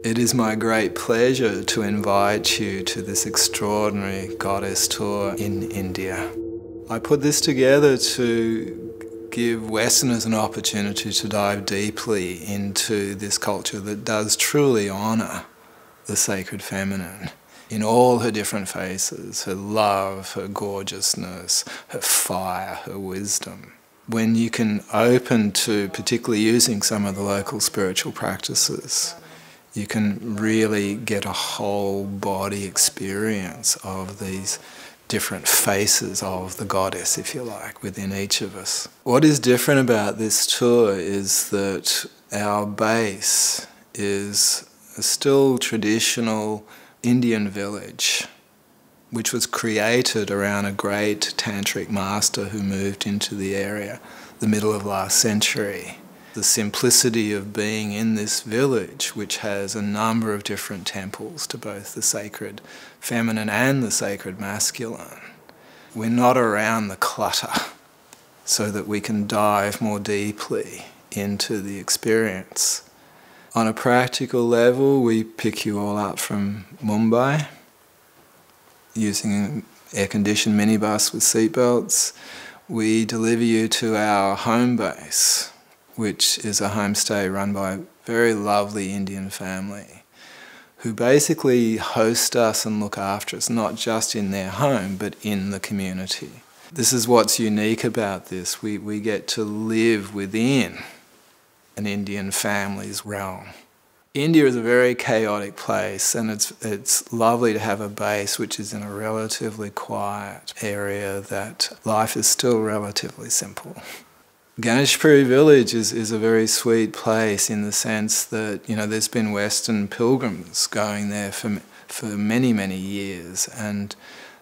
It is my great pleasure to invite you to this extraordinary goddess tour in India. I put this together to give Westerners an opportunity to dive deeply into this culture that does truly honour the sacred feminine in all her different faces, her love, her gorgeousness, her fire, her wisdom. When you can open to particularly using some of the local spiritual practices, you can really get a whole body experience of these different faces of the goddess, if you like, within each of us. What is different about this tour is that our base is a still traditional Indian village, which was created around a great tantric master who moved into the area the middle of last century. The simplicity of being in this village, which has a number of different temples to both the sacred feminine and the sacred masculine. We're not around the clutter, so that we can dive more deeply into the experience. On a practical level, we pick you all up from Mumbai using an air-conditioned minibus with seatbelts. We deliver you to our home base, which is a homestay run by a very lovely Indian family who basically host us and look after us, not just in their home, but in the community. This is what's unique about this. We get to live within an Indian family's realm. India is a very chaotic place, and it's lovely to have a base which is in a relatively quiet area that life is still relatively simple. Ganeshpuri village is a very sweet place in the sense that, you know, there's been Western pilgrims going there for many, many years, and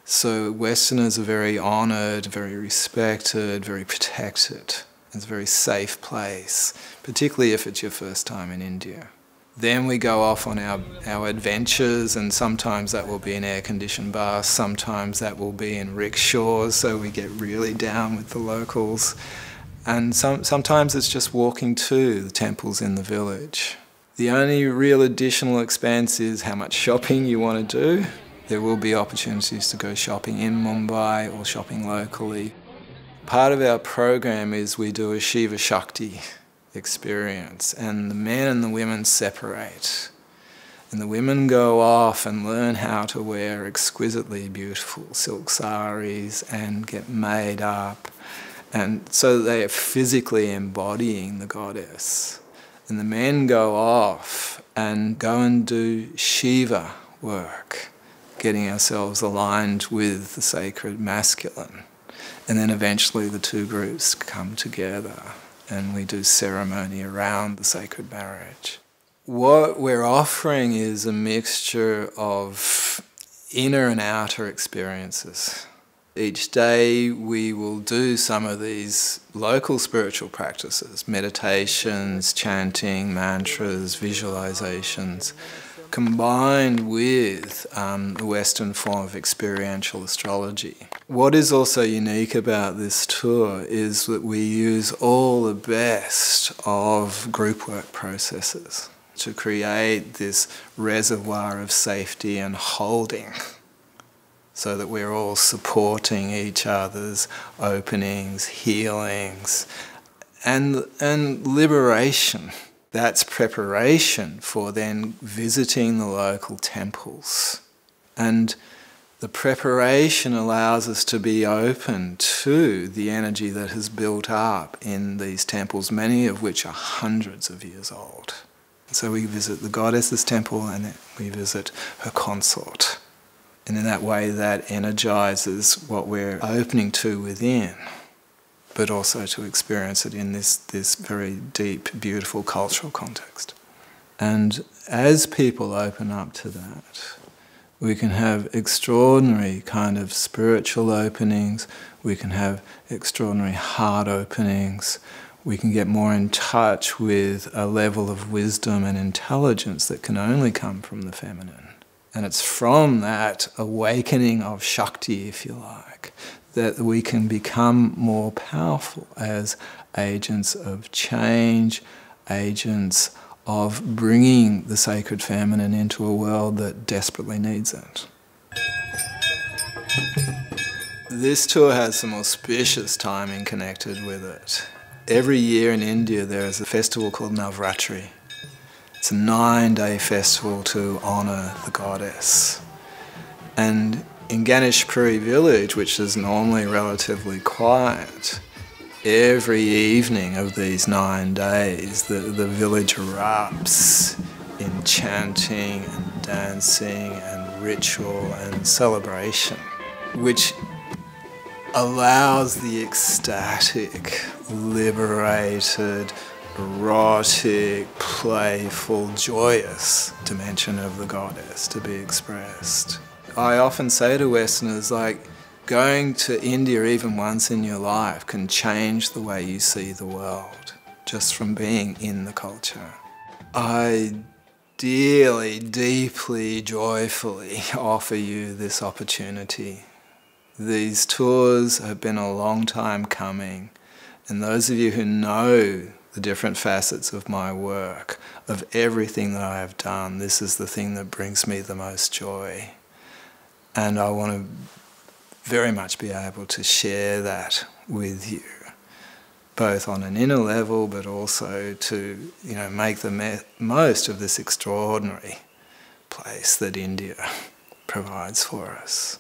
so Westerners are very honoured, very respected, very protected. It's a very safe place, particularly if it's your first time in India. Then we go off on our adventures, and sometimes that will be an air-conditioned bus, sometimes that will be in rickshaws, so we get really down with the locals. And sometimes it's just walking to the temples in the village. The only real additional expense is how much shopping you want to do. There will be opportunities to go shopping in Mumbai or shopping locally. Part of our program is we do a Shiva Shakti experience, and the men and the women separate. And the women go off and learn how to wear exquisitely beautiful silk saris and get made up. And so they are physically embodying the goddess. And the men go off and go and do Shiva work, getting ourselves aligned with the sacred masculine. And then eventually the two groups come together and we do ceremony around the sacred marriage. What we're offering is a mixture of inner and outer experiences. Each day we will do some of these local spiritual practices, meditations, chanting, mantras, visualizations, combined with the Western form of experiential astrology. What is also unique about this tour is that we use all the best of group work processes to create this reservoir of safety and holding, so that we're all supporting each other's openings, healings, and liberation. That's preparation for then visiting the local temples. And the preparation allows us to be open to the energy that has built up in these temples, many of which are hundreds of years old. So we visit the goddess's temple and then we visit her consort. And in that way that energizes what we're opening to within, but also to experience it in this very deep, beautiful cultural context. And as people open up to that, we can have extraordinary kind of spiritual openings, we can have extraordinary heart openings, we can get more in touch with a level of wisdom and intelligence that can only come from the feminine. And it's from that awakening of Shakti, if you like, that we can become more powerful as agents of change, agents of bringing the sacred feminine into a world that desperately needs it. This tour has some auspicious timing connected with it. Every year in India there is a festival called Navratri. It's a 9-day festival to honour the goddess. And in Ganeshpuri village, which is normally relatively quiet, every evening of these 9 days the village erupts in chanting and dancing and ritual and celebration, which allows the ecstatic, liberated, erotic, playful, joyous dimension of the goddess to be expressed. I often say to Westerners, like, going to India even once in your life can change the way you see the world, just from being in the culture. I dearly, deeply, joyfully offer you this opportunity. These tours have been a long time coming, and those of you who know the different facets of my work, of everything that I have done, this is the thing that brings me the most joy. And I want to very much be able to share that with you, both on an inner level, but also to, make the most of this extraordinary place that India provides for us.